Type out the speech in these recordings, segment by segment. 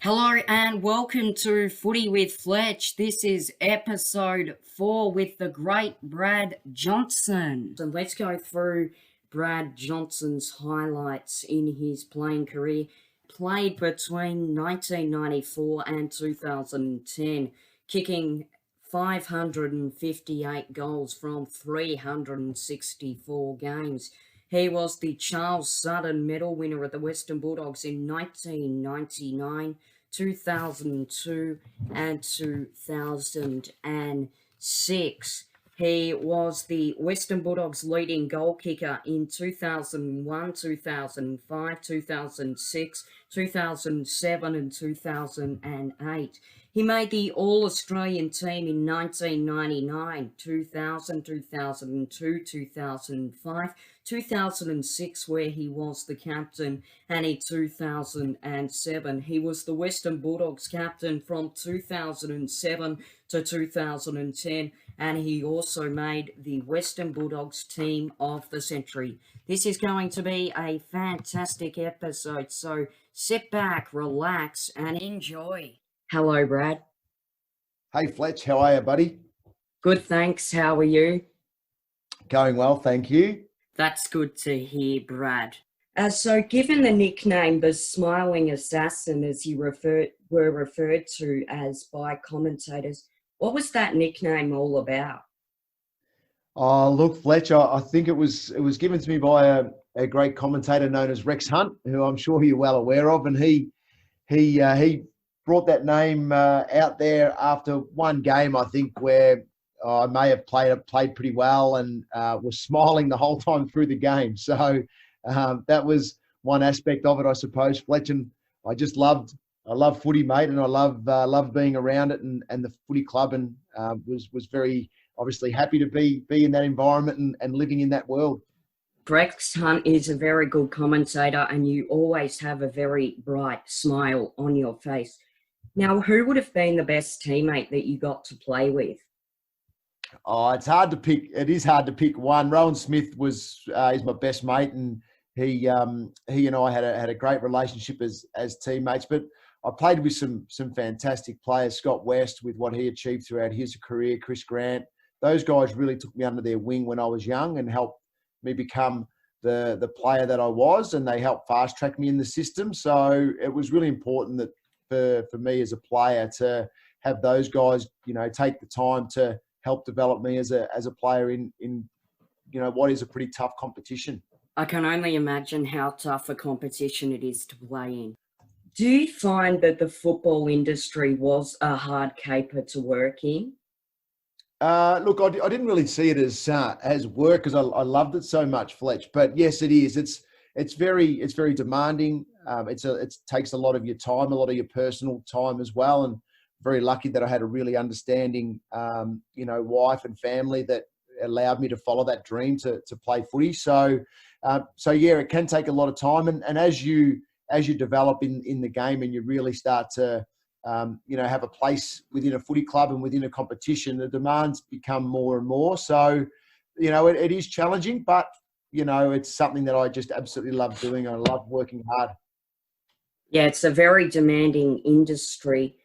Hello and welcome to Footy with Fletch. This is episode 4 with the great Brad Johnson. So let's go through Brad Johnson's highlights in his playing career. Played between 1994 and 2010, kicking 558 goals from 364 games. He was the Charles Sutton Medal winner at the Western Bulldogs in 1999, 2002 and 2006. He was the Western Bulldogs leading goal kicker in 2001, 2005, 2006, 2007 and 2008. He made the All-Australian team in 1999, 2000, 2002, 2005, 2006, where he was the captain, and in 2007. He was the Western Bulldogs captain from 2007 to 2010, and he also made the Western Bulldogs Team of the Century. This is going to be a fantastic episode, so sit back, relax, and enjoy. Hello, Brad. Hey, Fletch. How are you, buddy? Good, thanks. How are you? Going well, thank you. That's good to hear, Brad. So given the nickname the Smiling Assassin, as you were referred to as by commentators, what was that nickname all about? Oh, look, Fletch, I think it was given to me by a great commentator known as Rex Hunt, who I'm sure you're well aware of, and he brought that name out there after one game, I think, where I may have played pretty well and was smiling the whole time through the game. So that was one aspect of it, I suppose, Fletch. And I love footy, mate, and I love being around it and the footy club, and was very obviously happy to be in that environment and living in that world. Rex Hunt is a very good commentator, and you always have a very bright smile on your face. Now, who would have been the best teammate that you got to play with? Oh, it's hard to pick. It is hard to pick one. Rowan Smith is my best mate, and he and I had a great relationship as teammates. But I played with some fantastic players. Scott West, with what he achieved throughout his career, Chris Grant. Those guys really took me under their wing when I was young and helped me become the player that I was, and they helped fast track me in the system. So it was really important that for me as a player to have those guys, take the time to help develop me as a player in what is a pretty tough competition. I can only imagine how tough a competition it is to play in. Do you find that the football industry was a hard caper to work in? Look, I didn't really see it as work, because I loved it so much, Fletch. But yes, it is. It's very demanding. It takes a lot of your time, a lot of your personal time as well. And very lucky that I had a really understanding, wife and family that allowed me to follow that dream to play footy. So yeah, it can take a lot of time. And as you develop in the game and you really start to, have a place within a footy club and within a competition, the demands become more and more. So, it is challenging, but, it's something that I just absolutely love doing. I love working hard. Yeah, it's a very demanding industry.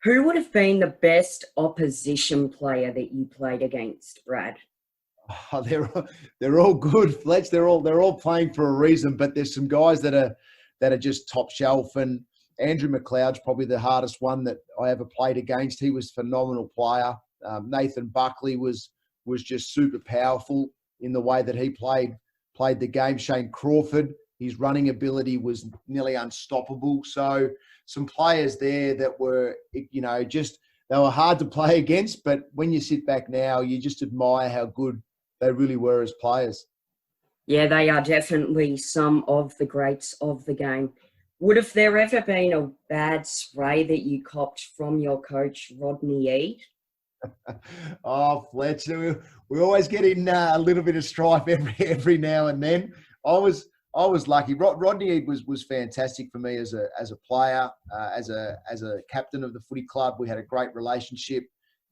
Who would have been the best opposition player that you played against, Brad? Oh, they're all good, Fletch. They're all playing for a reason, but there's some guys that are just top shelf, and Andrew McLeod's probably the hardest one that I ever played against. He was a phenomenal player. Nathan Buckley was just super powerful in the way that he played the game. Shane Crawford, his running ability was nearly unstoppable. So some players there that were, they were hard to play against, but when you sit back now, you just admire how good they really were as players. Yeah, they are definitely some of the greats of the game. Would have there ever been a bad spray that you copped from your coach, Rodney Eade? Oh, Fletch, we always get in a little bit of strife every now and then. I was lucky. Rodney was fantastic for me as a player, as a captain of the footy club. We had a great relationship,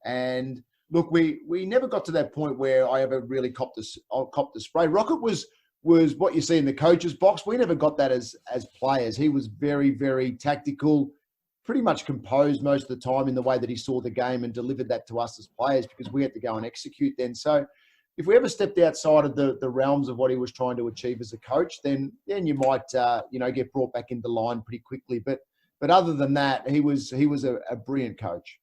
and look, we never got to that point where I ever really copped the spray. Rocket was what you see in the coach's box. We never got that as players. He was very, very tactical, pretty much composed most of the time in the way that he saw the game and delivered that to us as players, because we had to go and execute then. So if we ever stepped outside of the realms of what he was trying to achieve as a coach, then you might get brought back into line pretty quickly. But other than that, he was a brilliant coach.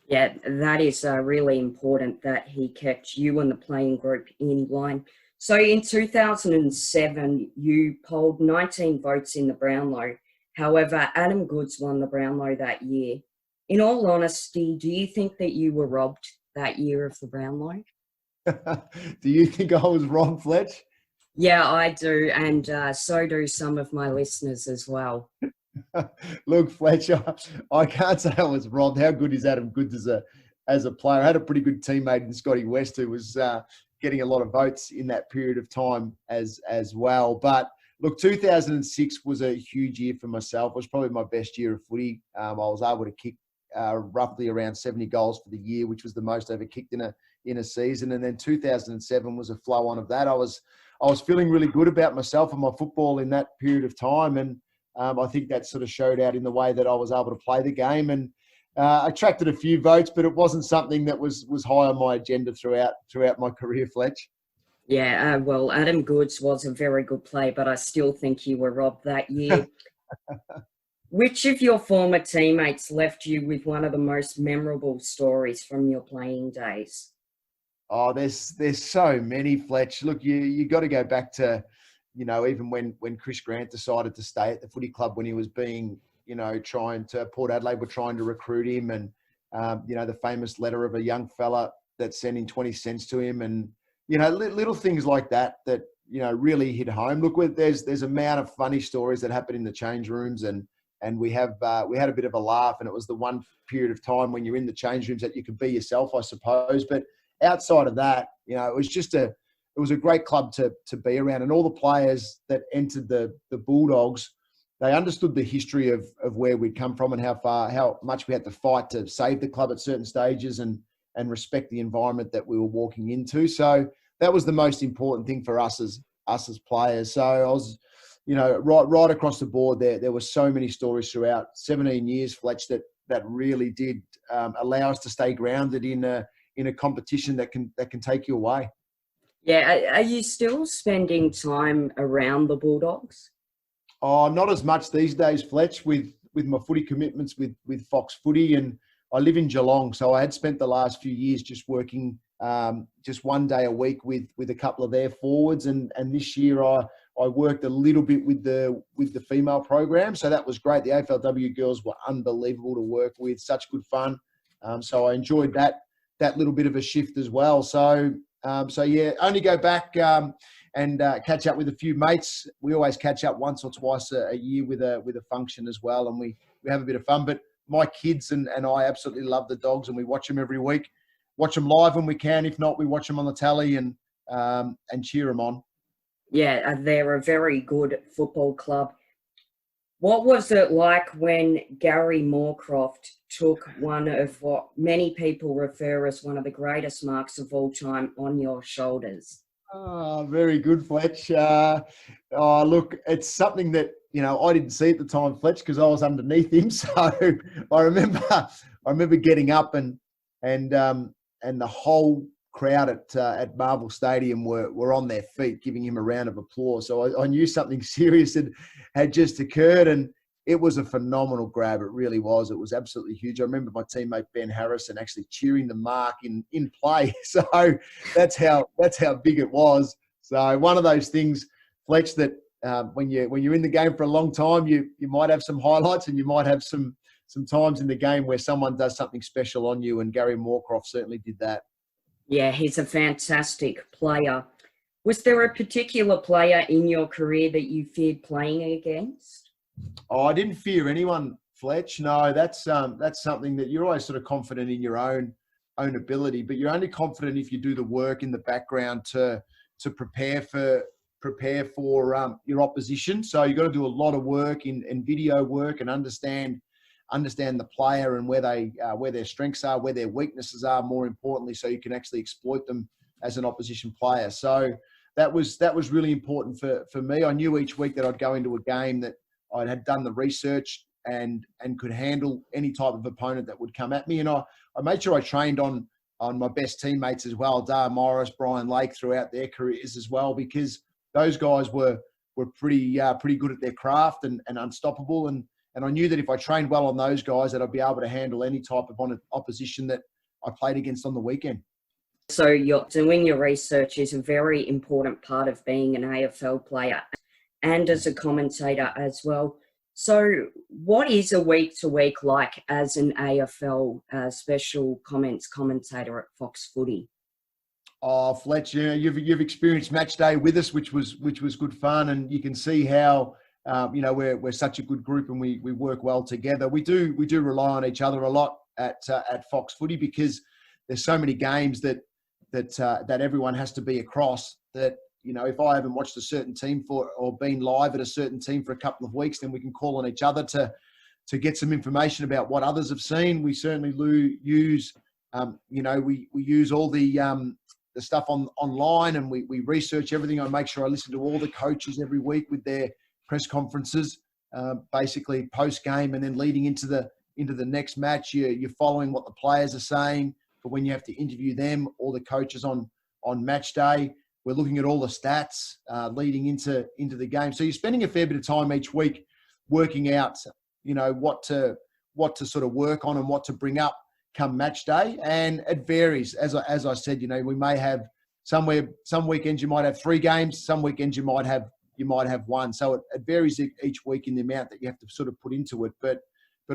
Yeah, that is really important that he kept you and the playing group in line. So in 2007, you polled 19 votes in the Brownlow. However, Adam Goodes won the Brownlow that year. In all honesty, do you think that you were robbed that year of the Brownlow? Do you think I was robbed, Fletch? Yeah, I do, and so do some of my listeners as well. Look, Fletch, I can't say I was robbed. How good is Adam Goodes as a player? I had a pretty good teammate in Scotty West who was getting a lot of votes in that period of time as well. But look, 2006 was a huge year for myself. It was probably my best year of footy. I was able to kick roughly around 70 goals for the year, which was the most ever kicked in a season. And then 2007 was a flow on of that. I was feeling really good about myself and my football in that period of time, and I think that sort of showed out in the way that I was able to play the game, and attracted a few votes, but it wasn't something that was high on my agenda throughout my career, Fletch. Yeah, well, Adam Goodes was a very good player, but I still think you were robbed that year. Which of your former teammates left you with one of the most memorable stories from your playing days? Oh, there's so many, Fletch. Look, you got to go back to, even when Chris Grant decided to stay at the footy club when he was being, Port Adelaide were trying to recruit him, and the famous letter of a young fella that sent in 20 cents to him, and little things like that really hit home. Look, there's amount of funny stories that happen in the change rooms, and we had a bit of a laugh, and it was the one period of time when you're in the change rooms that you could be yourself, I suppose. But outside of that, it was a great club to be around, and all the players that entered the Bulldogs, they understood the history of where we'd come from and how much we had to fight to save the club at certain stages, and respect the environment that we were walking into. So that was the most important thing for us as players. So I was, right across the board there were so many stories throughout 17 years, Fletch, that really did allow us to stay grounded in a competition that can take you away. Yeah, are you still spending time around the Bulldogs? Oh, not as much these days, Fletch, with my footy commitments with Fox Footy, and I live in Geelong, so I had spent the last few years just working just one day a week with a couple of their forwards, and this year I worked a little bit with the female program, so that was great. The AFLW girls were unbelievable to work with, such good fun. So I enjoyed that little bit of a shift as well. So yeah, only go back and catch up with a few mates. We always catch up once or twice a year with a function as well, and we have a bit of fun. But my kids and I absolutely love the Dogs, and we watch them every week. Watch them live when we can. If not, we watch them on the tally and cheer them on. Yeah, they're a very good football club. What was it like when Gary Moorcroft took one of what many people refer as one of the greatest marks of all time on your shoulders? Oh, very good, Fletch. Look, it's something that, I didn't see at the time, Fletch, because I was underneath him. So I remember getting up and the whole crowd at Marvel Stadium were on their feet, giving him a round of applause. So I knew something serious had just occurred, and it was a phenomenal grab. It really was. It was absolutely huge. I remember my teammate Ben Harrison actually cheering the mark in play. So that's how big it was. So one of those things, Fletch, that when you're in the game for a long time, you might have some highlights, and you might have some times in the game where someone does something special on you, and Gary Moorcroft certainly did that. Yeah, he's a fantastic player. Was there a particular player in your career that you feared playing against? Oh, I didn't fear anyone, Fletch. No, that's something that you're always sort of confident in your own own ability, but you're only confident if you do the work in the background to prepare for your opposition. So you've got to do a lot of work in video work and understand the player and where their strengths are, where their weaknesses are, more importantly, so you can actually exploit them as an opposition player. So that was really important for me. I knew each week that I'd go into a game that I had done the research and could handle any type of opponent that would come at me. And I made sure I trained on my best teammates as well, Dar Morris, Brian Lake, throughout their careers as well, because those guys were pretty good at their craft and unstoppable. And I knew that if I trained well on those guys, that I'd be able to handle any type of opposition that I played against on the weekend. So doing your research is a very important part of being an AFL player and as a commentator as well. So what is a week-to-week like as an AFL special comments commentator at Fox Footy? Oh, Fletch, you've experienced match day with us, which was good fun, and you can see how we're such a good group and we work well together. We do rely on each other a lot at Fox Footy, because there's so many games that everyone has to be across. That if I haven't watched a certain team or been live at a certain team for a couple of weeks, then we can call on each other to get some information about what others have seen. We certainly use we use all the stuff online, and we research everything. I make sure I listen to all the coaches every week with their press conferences, basically post game, and then leading into the next match. You're following what the players are saying, but when you have to interview them or the coaches on match day, we're looking at all the stats leading into the game. So you're spending a fair bit of time each week working out, what to sort of work on and what to bring up come match day. And it varies. As I said, we may have some weekends you might have 3 games, some weekends you might have 1. So it varies each week in the amount that you have to sort of put into it. But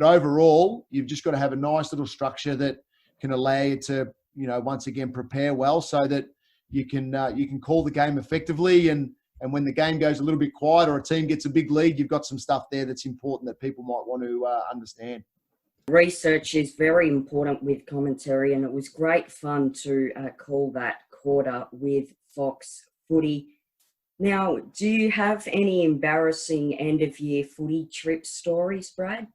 overall, you've just got to have a nice little structure that can allow you to, once again, prepare well, so that you can call the game effectively. And when the game goes a little bit quiet or a team gets a big lead, you've got some stuff there that's important that people might want to understand. Research is very important with commentary, and it was great fun to call that quarter with Fox Footy. Now, do you have any embarrassing end-of-year footy trip stories, Brad?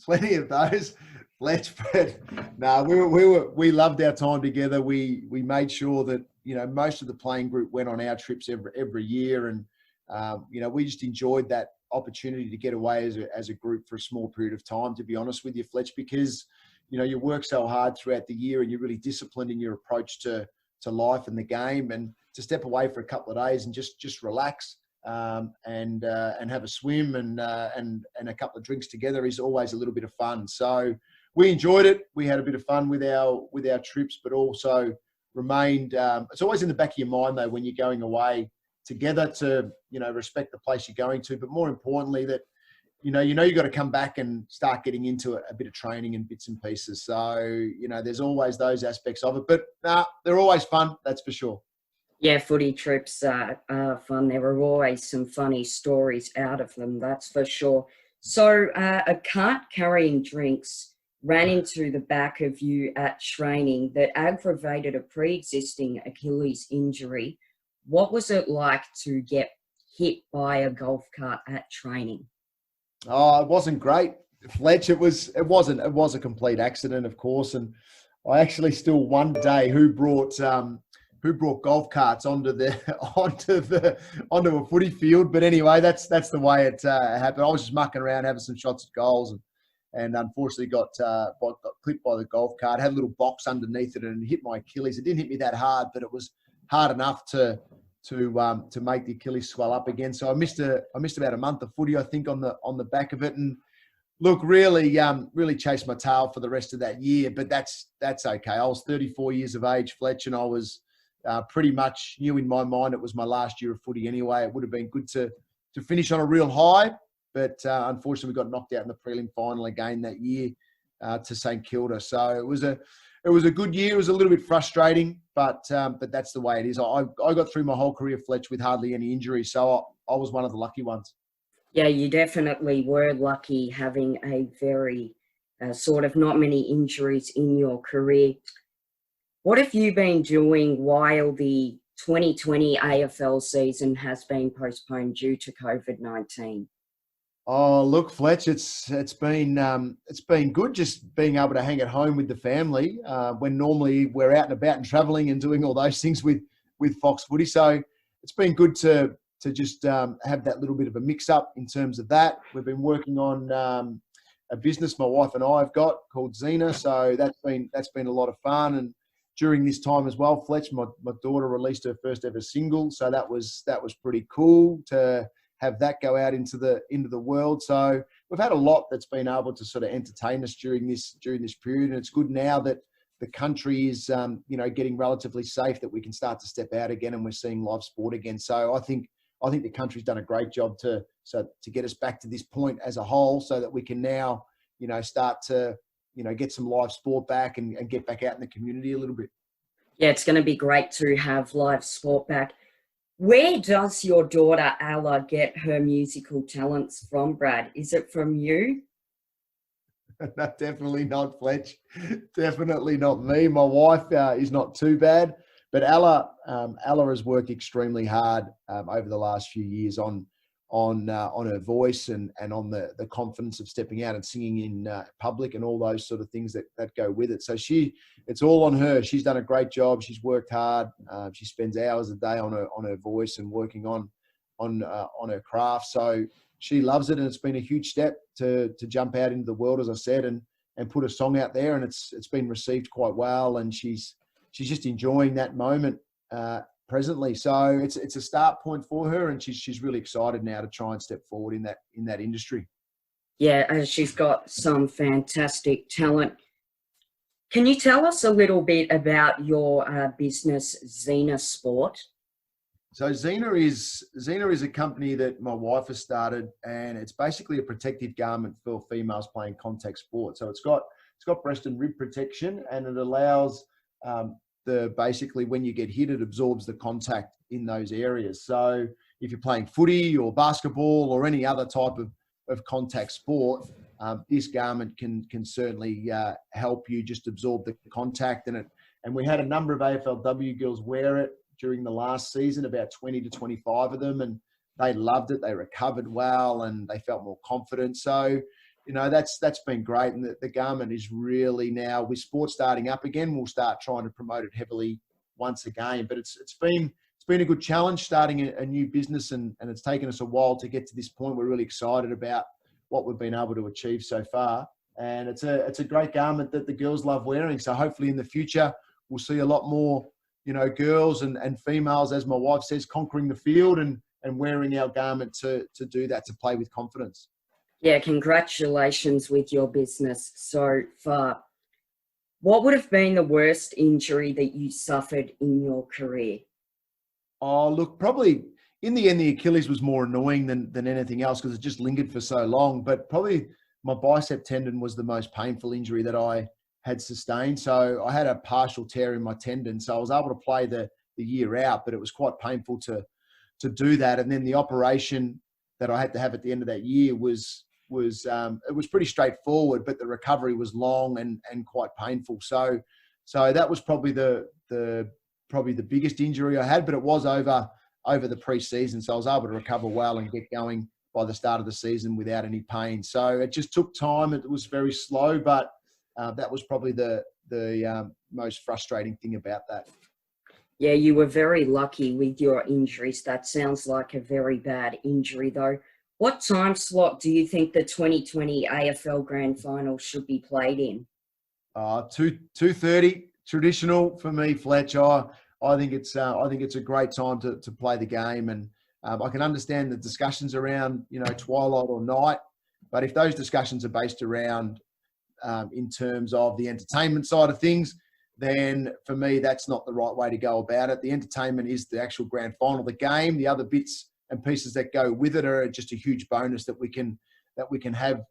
Plenty of those, Fletch. But no, we loved our time together. We made sure that most of the playing group went on our trips every year, and we just enjoyed that opportunity to get away as a group for a small period of time. To be honest with you, Fletch, because you work so hard throughout the year and you're really disciplined in your approach to life and the game, and to step away for a couple of days and just relax and have a swim and a couple of drinks together is always a little bit of fun. So we enjoyed it. We had a bit of fun with our trips, but also remained. It's always in the back of your mind though when you're going away together to respect the place you're going to, but more importantly that you got to come back and start getting into a bit of training and bits and pieces. So there's always those aspects of it, but they're always fun, that's for sure. Yeah, footy trips are fun. There are always some funny stories out of them, that's for sure. So a cart carrying drinks ran into the back of you at training that aggravated a pre-existing Achilles injury. What was it like to get hit by a golf cart at training? Oh, it wasn't great, Fletch. It was a complete accident, of course. And I actually still wonder today who brought golf carts onto a footy field. But anyway, that's the way it happened. I was just mucking around, having some shots at goals, and unfortunately got clipped by the golf cart. Had a little box underneath it and hit my Achilles. It didn't hit me that hard, but it was hard enough to make the Achilles swell up again. So I missed about a month of footy, I think, on the back of it. And look, really chased my tail for the rest of that year. But that's okay. I was 34 years of age, Fletch, and I was pretty much knew in my mind it was my last year of footy anyway. It would have been good to finish on a real high, but unfortunately we got knocked out in the prelim final again that year to St Kilda. So it was a good year. It was a little bit frustrating, but that's the way it is. I got through my whole career, Fletch, with hardly any injuries, so I was one of the lucky ones. Yeah, you definitely were lucky, having a very sort of not many injuries in your career. What have you been doing while the 2020 AFL season has been postponed due to COVID-19? Oh, look, Fletch, it's been good just being able to hang at home with the family when normally we're out and about and travelling and doing all those things with Fox Footy. So it's been good to just have that little bit of a mix up in terms of that. We've been working on a business my wife and I have got called Zena, so that's been a lot of fun. And during this time as well, Fletch, my daughter released her first ever single, so that was pretty cool to have that go out into the world. So we've had a lot that's been able to sort of entertain us during this period, and it's good now that the country is getting relatively safe, that we can start to step out again and we're seeing live sport again. So I think the country's done a great job to get us back to this point as a whole, so that we can now start to get some live sport back and get back out in the community a little bit. Yeah, it's going to be great to have live sport back. Where does your daughter Ella get her musical talents from, Brad? Is it from you? No, definitely not, Fletch. Definitely not me. My wife is not too bad, but Ella has worked extremely hard over the last few years on her voice and on the confidence of stepping out and singing in public and all those sort of things that go with it. So it's all on her. She's done a great job. She's worked hard. She spends hours a day on her voice and working on her craft. So she loves it, and it's been a huge step to jump out into the world, as I said, and put a song out there, and it's been received quite well, and she's just enjoying that moment presently. So it's a start point for her, and she's really excited now to try and step forward in that industry. Yeah, she's got some fantastic talent. Can you tell us a little bit about your business, Zena Sport? So Zena is a company that my wife has started, and it's basically a protective garment for females playing contact sport. So it's got breast and rib protection, and it allows basically when you get hit, it absorbs the contact in those areas. So if you're playing footy or basketball or any other type of contact sport, this garment can certainly help you just absorb the contact. And we had a number of AFLW girls wear it during the last season, about 20 to 25 of them, and they loved it. They recovered well and they felt more confident. So, that's been great. And the garment is really now, with sport starting up again, we'll start trying to promote it heavily once again. But it's been a good challenge starting a new business, and it's taken us a while to get to this point. We're really excited about what we've been able to achieve so far. And it's a great garment that the girls love wearing. So hopefully in the future, we'll see a lot more girls and females, as my wife says, conquering the field and wearing our garment to do that, to play with confidence. Yeah, congratulations with your business so far. What would have been the worst injury that you suffered in your career? Oh, look, probably in the end, the Achilles was more annoying than anything else because it just lingered for so long. But probably my bicep tendon was the most painful injury that I had sustained. So I had a partial tear in my tendon. So I was able to play the year out, but it was quite painful to do that. And then the operation that I had to have at the end of that year was it was pretty straightforward, but the recovery was long and quite painful. So that was probably the biggest injury I had, but it was over the pre-season. So I was able to recover well and get going by the start of the season without any pain. So it just took time. It was very slow, but that was probably the most frustrating thing about that. Yeah, you were very lucky with your injuries. That sounds like a very bad injury, though. What time slot do you think the 2020 AFL Grand Final should be played in? 2:30 traditional for me, Fletch. I think it's a great time to play the game, and I can understand the discussions around twilight or night, but if those discussions are based around in terms of the entertainment side of things, then for me that's not the right way to go about it. The entertainment is the actual grand final, the game. The other bits and pieces that go with it are just a huge bonus that we can have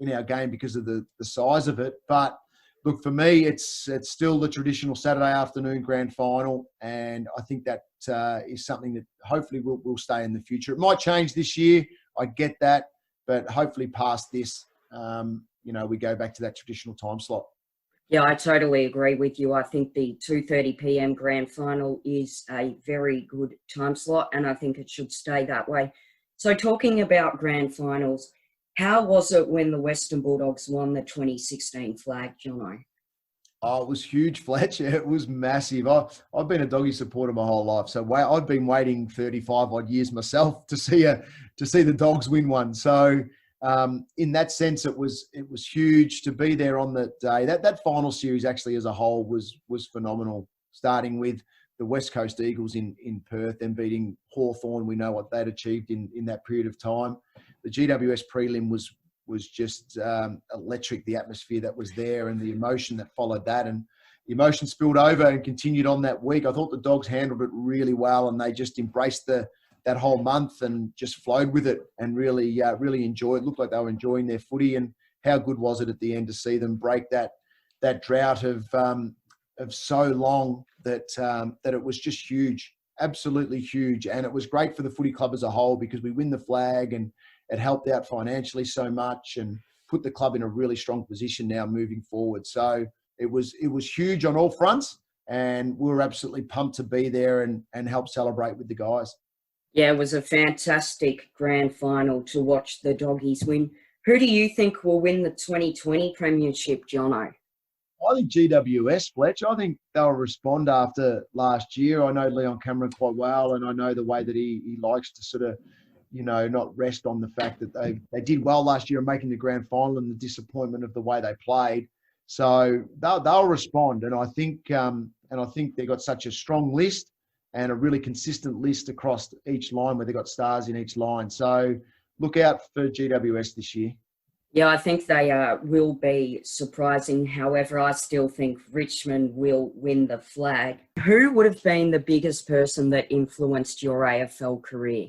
in our game because of the size of it. But look, for me, it's still the traditional Saturday afternoon grand final, and I think that is something that hopefully will stay in the future. It might change this year, I get that, but hopefully past this, we go back to that traditional time slot. Yeah, I totally agree with you. I think the 2:30 p.m. grand final is a very good time slot, and I think it should stay that way. So talking about grand finals, how was it when the Western Bulldogs won the 2016 flag, Jono? Oh, it was huge, Fletch. It was massive. I've been a Doggy supporter my whole life, so I've been waiting 35 odd years myself to see the Dogs win one. So in that sense, it was huge to be there on that day. That final series actually as a whole was phenomenal. Starting with the West Coast Eagles in Perth and beating Hawthorn. We know what they'd achieved in that period of time. The GWS prelim was just electric, the atmosphere that was there and the emotion that followed that. And the emotion spilled over and continued on that week. I thought the Dogs handled it really well, and they just embraced that whole month and just flowed with it and really enjoyed it. Looked like they were enjoying their footy. And how good was it at the end to see them break that drought of so long that it was just huge, absolutely huge. And it was great for the footy club as a whole because we win the flag and it helped out financially so much and put the club in a really strong position now moving forward. So it was huge on all fronts, and we were absolutely pumped to be there and help celebrate with the guys. Yeah, it was a fantastic grand final to watch the Doggies win. Who do you think will win the 2020 Premiership, Jono? I think GWS, Fletch. I think they'll respond after last year. I know Leon Cameron quite well, and I know the way that he likes to sort of, not rest on the fact that they did well last year in making the grand final and the disappointment of the way they played. So they'll respond, and I think they've got such a strong list and a really consistent list across each line where they've got stars in each line. So look out for GWS this year. Yeah, I think they will be surprising. However, I still think Richmond will win the flag. Who would have been the biggest person that influenced your AFL career?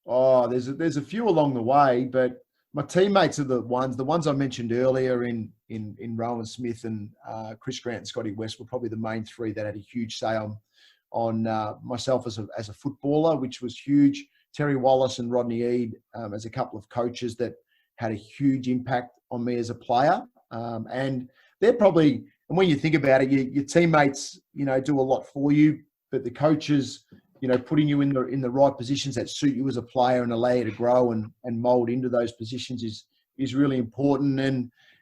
Oh, there's a few along the way, but my teammates are the ones I mentioned earlier in Rowan Smith and Chris Grant and Scotty West were probably the main three that had a huge say on myself as a footballer, which was huge. Terry Wallace and Rodney Eade as a couple of coaches that had a huge impact on me as a player. And they're probably, and when you think about it, your teammates, do a lot for you, but the coaches, putting you in the right positions that suit you as a player and allow you to grow and mold into those positions is really important.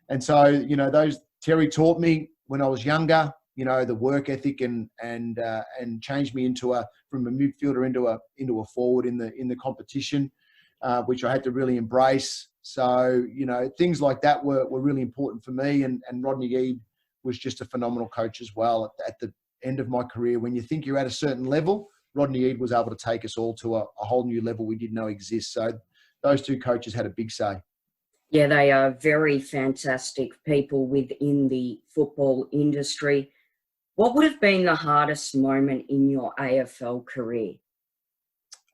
And so, those Terry taught me when I was younger, the work ethic and changed me from a midfielder into a forward in the competition, which I had to really embrace. So, things like that were really important for me. And Rodney Eade was just a phenomenal coach as well. At the end of my career, when you think you're at a certain level, Rodney Eade was able to take us all to a whole new level we didn't know exists. So those two coaches had a big say. Yeah, they are very fantastic people within the football industry. What would have been the hardest moment in your AFL career?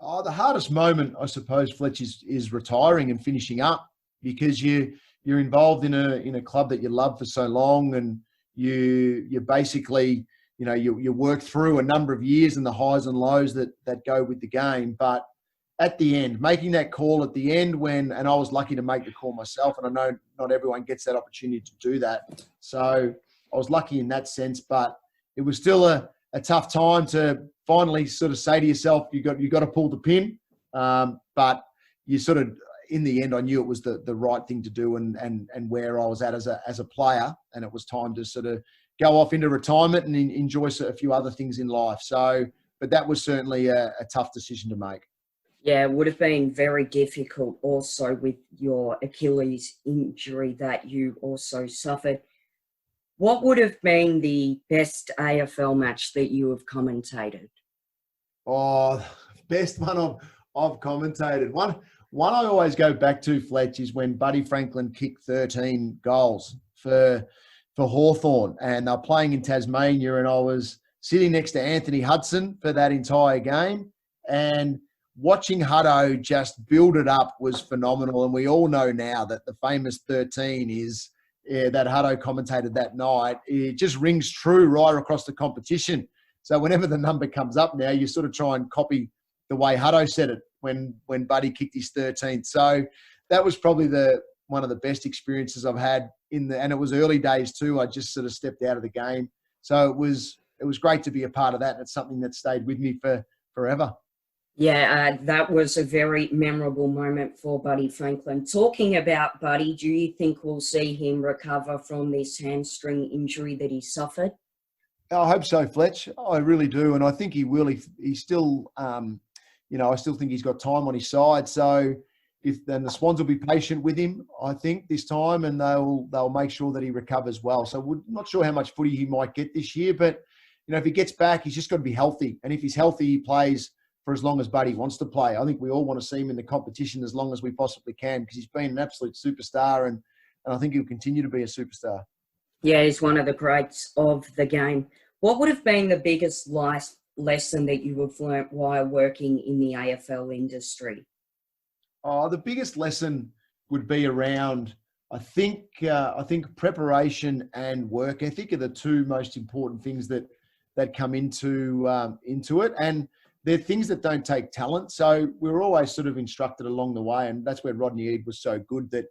Oh, the hardest moment, I suppose, Fletch, is retiring and finishing up, because you're involved in a club that you love for so long, and you basically, you work through a number of years and the highs and lows that go with the game. But at the end, making that call at the end and I was lucky to make the call myself, and I know not everyone gets that opportunity to do that. So I was lucky in that sense, but it was still a tough time to finally sort of say to yourself, you got to pull the pin. But you sort of, in the end, I knew it was the right thing to do and where I was at as a player, and it was time to sort of go off into retirement and enjoy a few other things in life. So, but that was certainly a tough decision to make. Yeah, it would have been very difficult also with your Achilles injury that you also suffered. What would have been the best AFL match that you have commentated? Oh, best one I've commentated. One I always go back to, Fletch, is when Buddy Franklin kicked 13 goals for Hawthorn, and they're playing in Tasmania, and I was sitting next to Anthony Hudson for that entire game, and watching Hutto just build it up was phenomenal. And we all know now that the famous 13 is that Hutto commentated that night. It just rings true right across the competition. So whenever the number comes up now, you sort of try and copy the way Hutto said it when Buddy kicked his 13th. So that was probably the one of the best experiences I've had and it was early days too. I just sort of stepped out of the game. So it was great to be a part of that. And it's something that stayed with me for forever. Yeah, that was a very memorable moment for Buddy Franklin. Talking about Buddy, do you think we'll see him recover from this hamstring injury that he suffered? I hope so, Fletch. I really do. And I think he will. He's still, I still think he's got time on his side. So then the Swans will be patient with him, I think, this time, and they'll make sure that he recovers well. So we're not sure how much footy he might get this year, but, if he gets back, he's just got to be healthy. And if he's healthy, he plays for as long as Buddy wants to play. I think we all want to see him in the competition as long as we possibly can because he's been an absolute superstar and I think he'll continue to be a superstar. Yeah, he's one of the greats of the game. What would have been the biggest life lesson that you have learnt while working in the AFL industry? The biggest lesson would be around, I think preparation and work ethic are the two most important things that come into it. And they're things that don't take talent. So we're always sort of instructed along the way. And that's where Rodney Eade was so good, that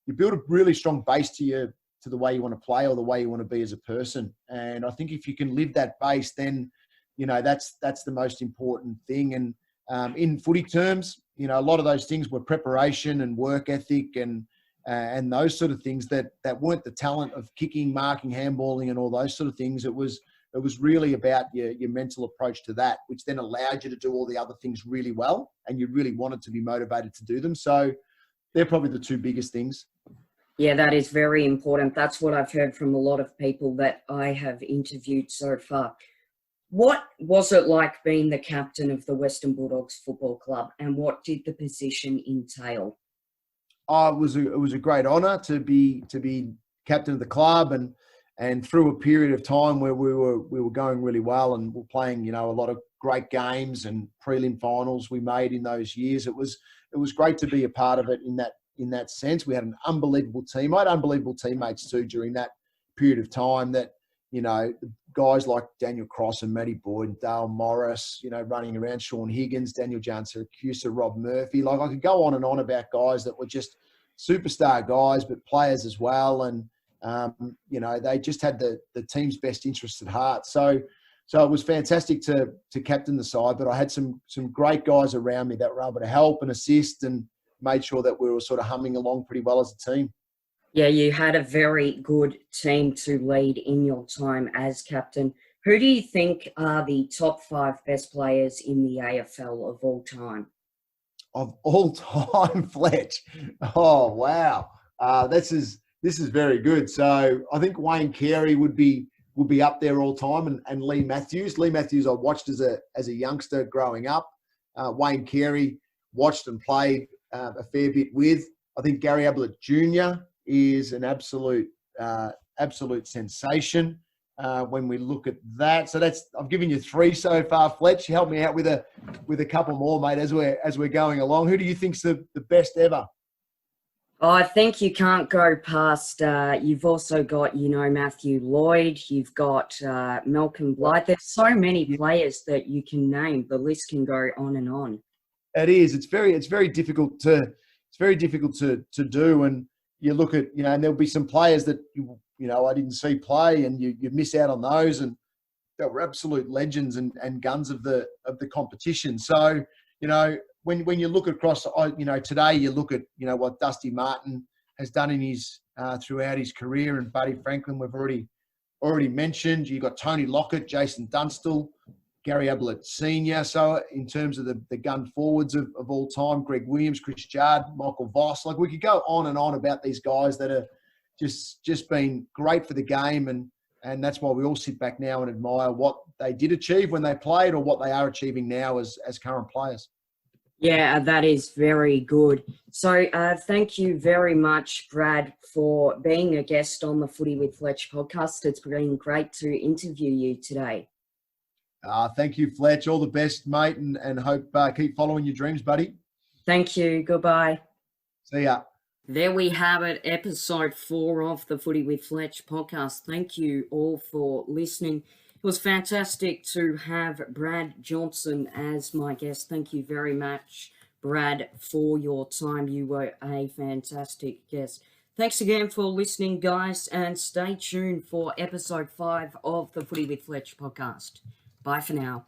you build a really strong base to the way you want to play or the way you want to be as a person. And I think if you can live that base, then, that's the most important thing. And in footy terms, a lot of those things were preparation and work ethic and those sort of things that weren't the talent of kicking, marking, handballing and all those sort of things. It was really about your mental approach to that, which then allowed you to do all the other things really well, and you really wanted to be motivated to do them. So they're probably the two biggest things. Yeah, that is very important. That's what I've heard from a lot of people that I have interviewed so far. What was it like being the captain of the Western Bulldogs Football Club, and what did the position entail? It was a great honour to be captain of the club, and through a period of time where we were going really well and we're playing, a lot of great games and prelim finals we made in those years. It was great to be a part of it in that sense. We had an unbelievable team. I had unbelievable teammates too during that period of time that, guys like Daniel Cross and Matty Boyd, and Dale Morris, running around, Sean Higgins, Daniel Jones-Siracusa, Rob Murphy. Like I could go on and on about guys that were just superstar guys, but players as well. And, they just had the team's best interests at heart. So it was fantastic to captain the side, but I had some great guys around me that were able to help and assist and made sure that we were sort of humming along pretty well as a team. Yeah, you had a very good team to lead in your time as captain. Who do you think are the top 5 best players in the AFL of all time? Of all time, Fletch. Oh, wow. This is very good. So I think Wayne Carey would be up there all time, and Lee Matthews. Lee Matthews I watched as a youngster growing up. Wayne Carey watched and played a fair bit with. I think Gary Ablett Jr. is an absolute sensation when we look at that. So I've given you 3 so far, Fletch. Help me out with a couple more, mate, as we're going along. Who do you think's the best ever? Oh, I think you can't go past, you've also got, Matthew Lloyd, you've got Malcolm Blythe. There's so many players that you can name. The list can go on and on. It is. It's very difficult to do. And you look at, and there'll be some players that, I didn't see play and you miss out on those. And they were absolute legends and guns of the competition. So, when you look across, today you look at, what Dusty Martin has done in his throughout his career, and Buddy Franklin we've already mentioned. You've got Tony Lockett, Jason Dunstall, Gary Ablett Senior. So in terms of the gun forwards of all time, Greg Williams, Chris Judd, Michael Voss. Like we could go on and on about these guys that are just been great for the game, and that's why we all sit back now and admire what they did achieve when they played or what they are achieving now as current players. Yeah, that is very good. So thank you very much, Brad, for being a guest on the Footy with Fletch podcast. It's been great to interview you today. Thank you, Fletch. All the best, mate, and hope keep following your dreams, buddy. Thank you. Goodbye. See ya. There we have it, episode 4 of the Footy with Fletch podcast. Thank you all for listening. It was fantastic to have Brad Johnson as my guest. Thank you very much, Brad, for your time. You were a fantastic guest. Thanks again for listening, guys, and stay tuned for episode 5 of the Footy with Fletch podcast. Bye for now.